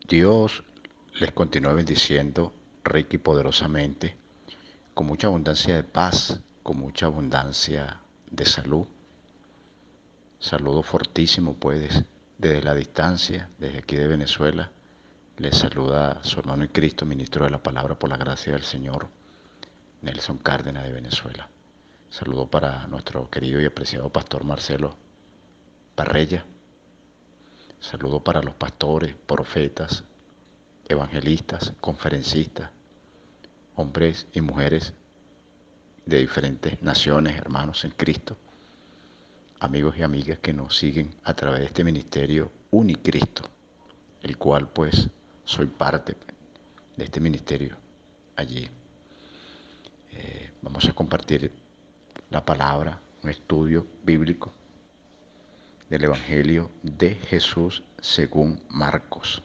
Dios les continúe bendiciendo rica y poderosamente, con mucha abundancia de paz, con mucha abundancia de salud. Saludo fortísimo, pues, desde la distancia, desde aquí de Venezuela. Les saluda su hermano en Cristo, ministro de la palabra por la gracia del Señor, Nelson Cárdenas de Venezuela. Saludo para nuestro querido y apreciado pastor Marcelo Parrella. Saludo para los pastores, profetas, evangelistas, conferencistas, hombres y mujeres de diferentes naciones, hermanos en Cristo, amigos y amigas que nos siguen a través de este ministerio Unicristo, el cual pues soy parte de este ministerio allí. Vamos a compartir la palabra, un estudio bíblico del Evangelio de Jesús según Marcos.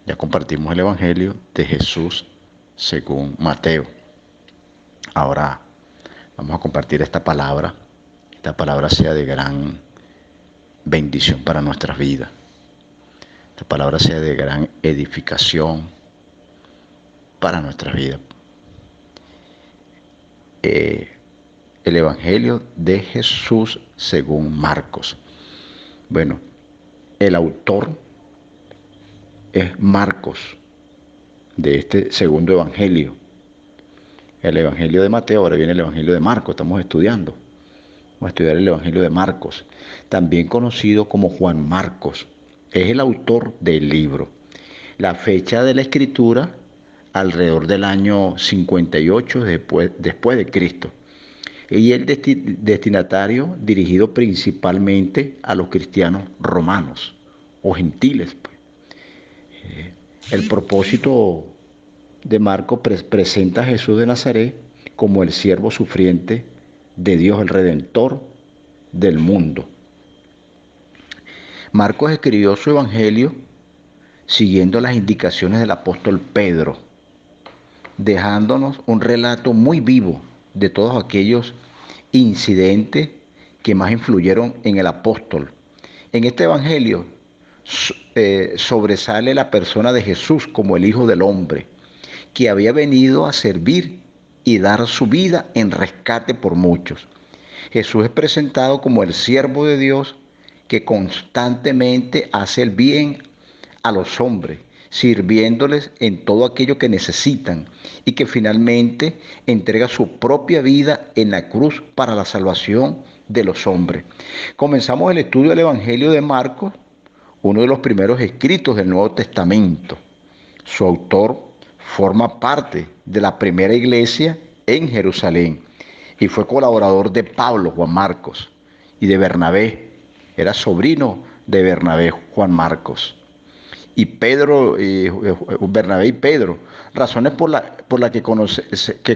Ya compartimos el Evangelio de Jesús según Mateo. Ahora vamos a compartir esta palabra. Esta palabra sea de gran bendición para nuestras vidas. Esta palabra sea de gran edificación para nuestras vidas. El Evangelio de Jesús según Marcos. Bueno, el autor es Marcos, de este segundo Evangelio. El Evangelio de Mateo, ahora viene el Evangelio de Marcos, estamos estudiando. Vamos a estudiar el Evangelio de Marcos, también conocido como Juan Marcos. Es el autor del libro. La fecha de la escritura, alrededor del año 58 después de Cristo. Y el destinatario dirigido principalmente a los cristianos romanos o gentiles. El propósito de Marcos presenta a Jesús de Nazaret como el siervo sufriente de Dios, el Redentor del mundo. Marcos escribió su evangelio siguiendo las indicaciones del apóstol Pedro, dejándonos un relato muy vivo de todos aquellos incidentes que más influyeron en el apóstol. En este evangelio sobresale la persona de Jesús como el Hijo del Hombre, que había venido a servir y dar su vida en rescate por muchos. Jesús es presentado como el siervo de Dios que constantemente hace el bien a los hombres, sirviéndoles en todo aquello que necesitan y que finalmente entrega su propia vida en la cruz para la salvación de los hombres. Comenzamos el estudio del Evangelio de Marcos, uno de los primeros escritos del Nuevo Testamento. Su autor forma parte de la primera iglesia en Jerusalén y fue colaborador de Pablo, Juan Marcos, y de Bernabé. Era sobrino de Bernabé, Juan Marcos. Y Pedro, Bernabé y Pedro, razones por la que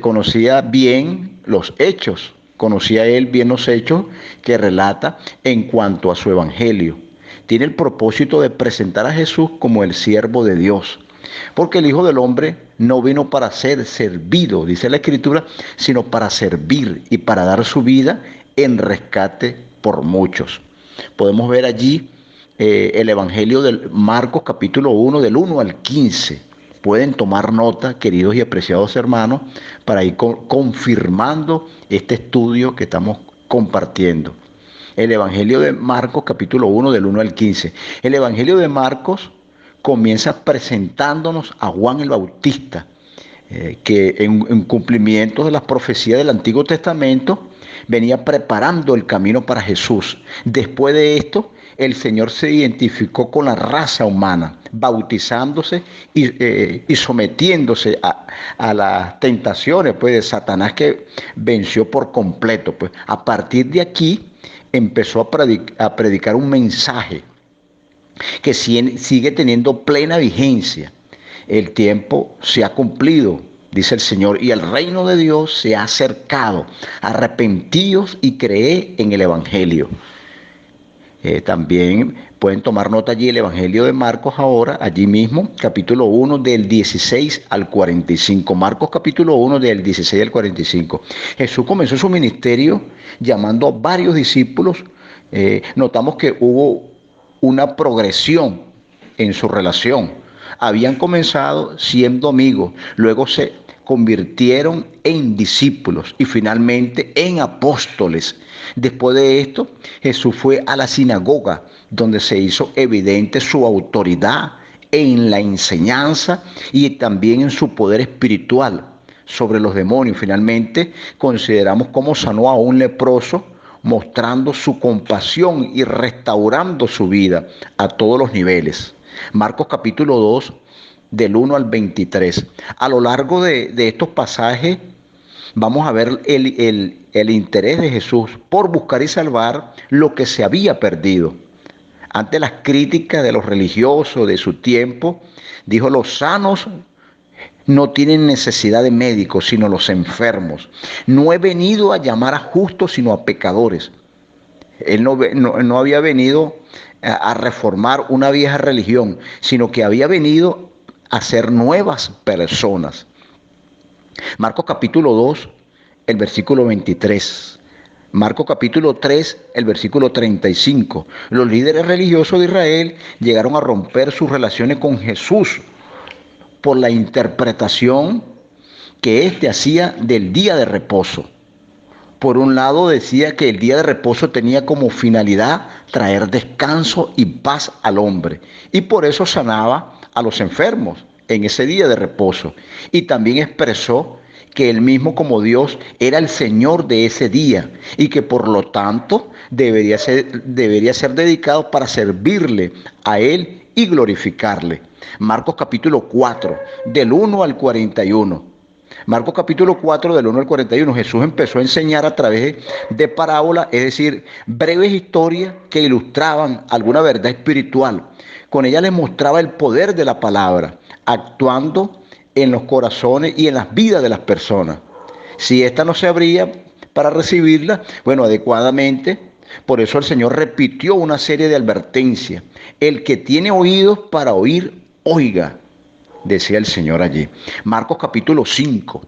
conocía bien los hechos, conocía él bien los hechos que relata en cuanto a su evangelio. Tiene el propósito de presentar a Jesús como el siervo de Dios, porque el Hijo del Hombre no vino para ser servido, dice la Escritura, sino para servir y para dar su vida en rescate por muchos. Podemos ver allí el Evangelio de Marcos capítulo 1 del 1 al 15. Pueden tomar nota, queridos y apreciados hermanos, para ir confirmando este estudio que estamos compartiendo. El Evangelio de Marcos capítulo 1 del 1 al 15. El Evangelio de Marcos comienza presentándonos a Juan el Bautista, que en cumplimiento de las profecías del Antiguo Testamento venía preparando el camino para Jesús. Después de esto, el Señor se identificó con la raza humana, bautizándose y sometiéndose a las tentaciones pues, de Satanás, que venció por completo. Pues. A partir de aquí empezó a predicar un mensaje que sigue teniendo plena vigencia. El tiempo se ha cumplido, dice el Señor, y el reino de Dios se ha acercado. Arrepentíos y creed en el Evangelio. También pueden tomar nota allí el Evangelio de Marcos ahora, allí mismo, capítulo 1 del 16 al 45. Marcos capítulo 1 del 16 al 45. Jesús comenzó su ministerio llamando a varios discípulos. Notamos que hubo una progresión en su relación. Habían comenzado siendo amigos, luego se convirtieron en discípulos y finalmente en apóstoles. Después de esto, Jesús fue a la sinagoga, donde se hizo evidente su autoridad en la enseñanza y también en su poder espiritual sobre los demonios. Finalmente, consideramos cómo sanó a un leproso, mostrando su compasión y restaurando su vida a todos los niveles. Marcos capítulo 2, del 1 al 23. A lo largo de estos pasajes vamos a ver el interés de Jesús por buscar y salvar lo que se había perdido. Ante las críticas de los religiosos de su tiempo, dijo: los sanos no tienen necesidad de médicos, sino los enfermos. No he venido a llamar a justos, sino a pecadores. Él no había venido a reformar una vieja religión, sino que había venido a ser nuevas personas. Marcos capítulo 2, el versículo 23. Marcos capítulo 3, el versículo 35. Los líderes religiosos de Israel llegaron a romper sus relaciones con Jesús por la interpretación que éste hacía del día de reposo. Por un lado, decía que el día de reposo tenía como finalidad traer descanso y paz al hombre, y por eso sanaba a los enfermos en ese día de reposo. Y también expresó que él mismo, como Dios, era el Señor de ese día y que por lo tanto debería ser dedicado para servirle a él y glorificarle. Marcos capítulo 4, del 1 al 41. Marcos capítulo 4, del 1 al 41, Jesús empezó a enseñar a través de parábolas, es decir, breves historias que ilustraban alguna verdad espiritual. Con ella les mostraba el poder de la palabra, actuando en los corazones y en las vidas de las personas. Si ésta no se abría para recibirla, bueno, adecuadamente, por eso el Señor repitió una serie de advertencias. El que tiene oídos para oír, oiga, decía el Señor allí. Marcos capítulo 5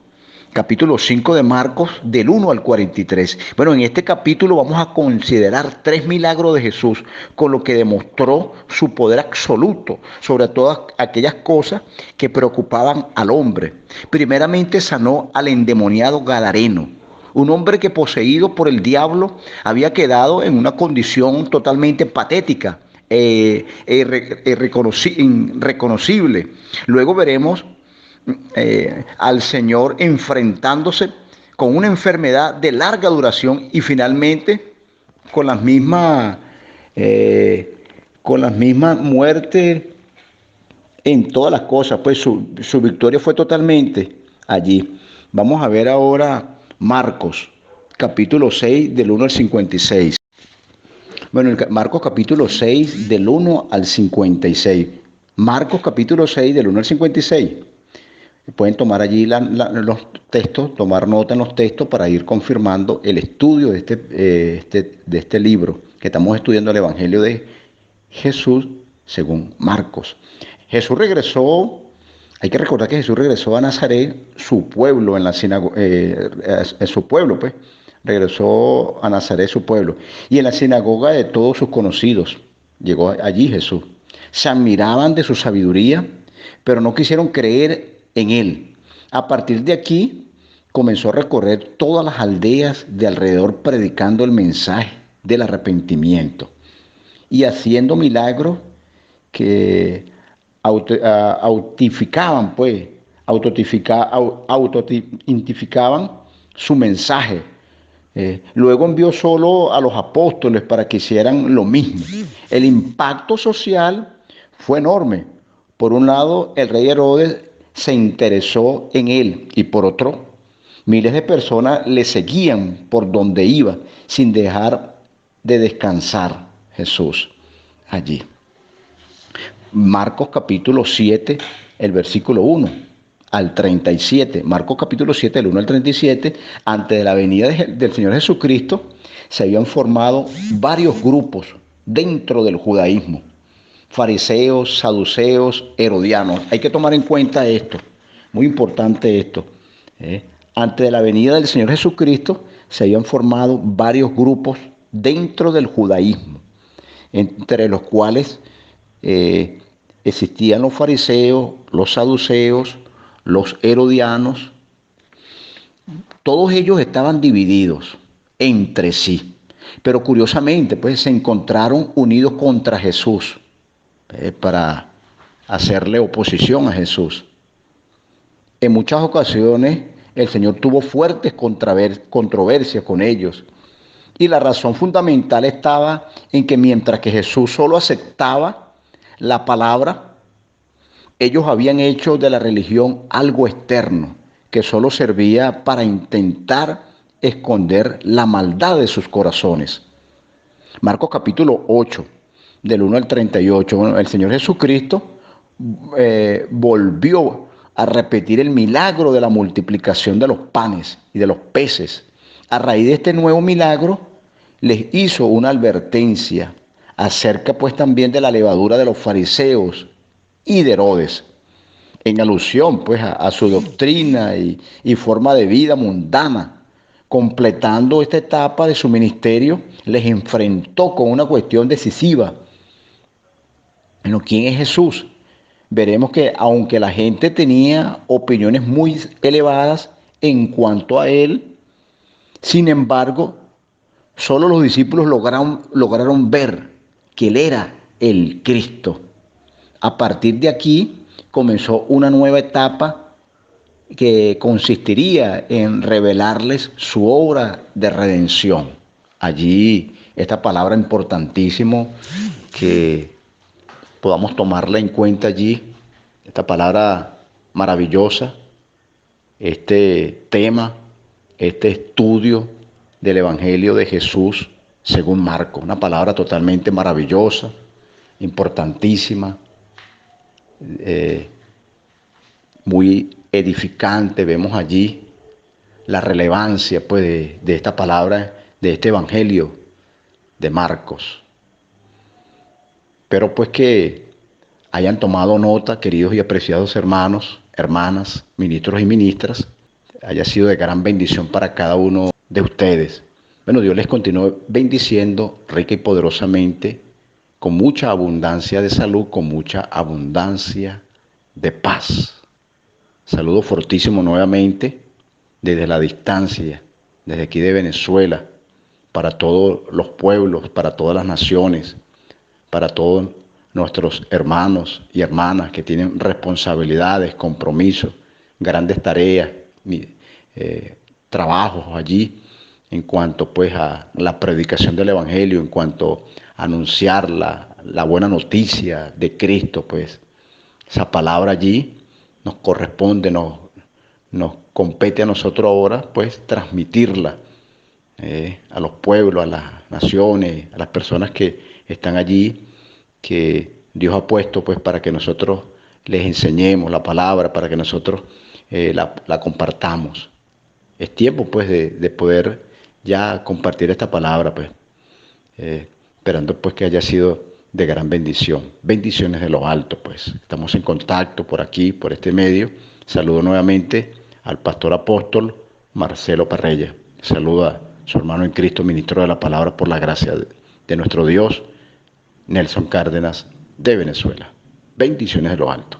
de Marcos, del 1 al 43. Bueno, en este capítulo vamos a considerar 3 milagros de Jesús, con lo que demostró su poder absoluto sobre todas aquellas cosas que preocupaban al hombre. Primeramente sanó al endemoniado Gadareno, un hombre que, poseído por el diablo, había quedado en una condición totalmente patética, irreconocible. Luego veremos al Señor enfrentándose con una enfermedad de larga duración y finalmente con las mismas muertes en todas las cosas. Pues su victoria fue totalmente allí. Vamos a ver ahora Marcos capítulo 6, del 1 al 56. Bueno, Marcos capítulo 6, del 1 al 56. Marcos capítulo 6, del 1 al 56. Pueden tomar allí los textos, tomar nota en los textos para ir confirmando el estudio de este libro que estamos estudiando, el Evangelio de Jesús según Marcos. Jesús regresó, hay que recordar que Jesús regresó a Nazaret, su pueblo, en la sinagoga, su pueblo, pues. Regresó a Nazaret, su pueblo, y en la sinagoga de todos sus conocidos llegó allí Jesús. Se admiraban de su sabiduría, pero no quisieron creer en él. A partir de aquí comenzó a recorrer todas las aldeas de alrededor predicando el mensaje del arrepentimiento y haciendo milagros que autentificaban su mensaje. Luego envió solo a los apóstoles para que hicieran lo mismo. El impacto social fue enorme. Por un lado, el rey Herodes se interesó en él y por otro, miles de personas le seguían por donde iba sin dejar de descansar Jesús allí. Marcos capítulo 7, el versículo 1 al 37. Marcos capítulo 7, del 1 al 37. Antes de la venida del Señor Jesucristo, se habían formado varios grupos dentro del judaísmo: fariseos, saduceos, herodianos. Hay que tomar en cuenta esto, muy importante esto. Antes de la venida del Señor Jesucristo, se habían formado varios grupos dentro del judaísmo, entre los cuales Existían los fariseos, los saduceos, los herodianos. Todos ellos estaban divididos entre sí. Pero curiosamente, pues se encontraron unidos contra Jesús para hacerle oposición a Jesús. En muchas ocasiones el Señor tuvo fuertes controversias con ellos. Y la razón fundamental estaba en que mientras que Jesús solo aceptaba la palabra, ellos habían hecho de la religión algo externo, que solo servía para intentar esconder la maldad de sus corazones. Marcos capítulo 8, del 1 al 38. Bueno, el Señor Jesucristo volvió a repetir el milagro de la multiplicación de los panes y de los peces. A raíz de este nuevo milagro, les hizo una advertencia acerca pues también de la levadura de los fariseos y de Herodes, en alusión pues a su doctrina y forma de vida mundana. Completando esta etapa de su ministerio, les enfrentó con una cuestión decisiva. Bueno, ¿quién es Jesús? Veremos que aunque la gente tenía opiniones muy elevadas en cuanto a él, sin embargo, solo los discípulos lograron ver que él era el Cristo. A partir de aquí comenzó una nueva etapa que consistiría en revelarles su obra de redención. Allí, esta palabra importantísimo que podamos tomarla en cuenta allí, esta palabra maravillosa, este tema, este estudio del Evangelio de Jesús según Marcos, una palabra totalmente maravillosa, importantísima, muy edificante. Vemos allí la relevancia pues, de esta palabra, de este Evangelio de Marcos. Pero pues que hayan tomado nota, queridos y apreciados hermanos, hermanas, ministros y ministras, haya sido de gran bendición para cada uno de ustedes. Bueno, Dios les continúe bendiciendo rica y poderosamente, con mucha abundancia de salud, con mucha abundancia de paz. Saludo fortísimo nuevamente desde la distancia, desde aquí de Venezuela, para todos los pueblos, para todas las naciones, para todos nuestros hermanos y hermanas que tienen responsabilidades, compromisos, grandes tareas, trabajos allí en cuanto pues a la predicación del Evangelio, en cuanto a anunciar la buena noticia de Cristo, pues esa palabra allí nos corresponde, nos compete a nosotros ahora pues transmitirla a los pueblos, a las naciones, a las personas que están allí, que Dios ha puesto pues para que nosotros les enseñemos la palabra, para que nosotros la compartamos. Es tiempo pues de poder ya compartir esta palabra, pues, esperando pues que haya sido de gran bendición. Bendiciones de lo alto, pues. Estamos en contacto por aquí, por este medio. Saludo nuevamente al pastor apóstol Marcelo Parrella. Saludo a su hermano en Cristo, ministro de la palabra por la gracia de nuestro Dios, Nelson Cárdenas, de Venezuela. Bendiciones de lo alto.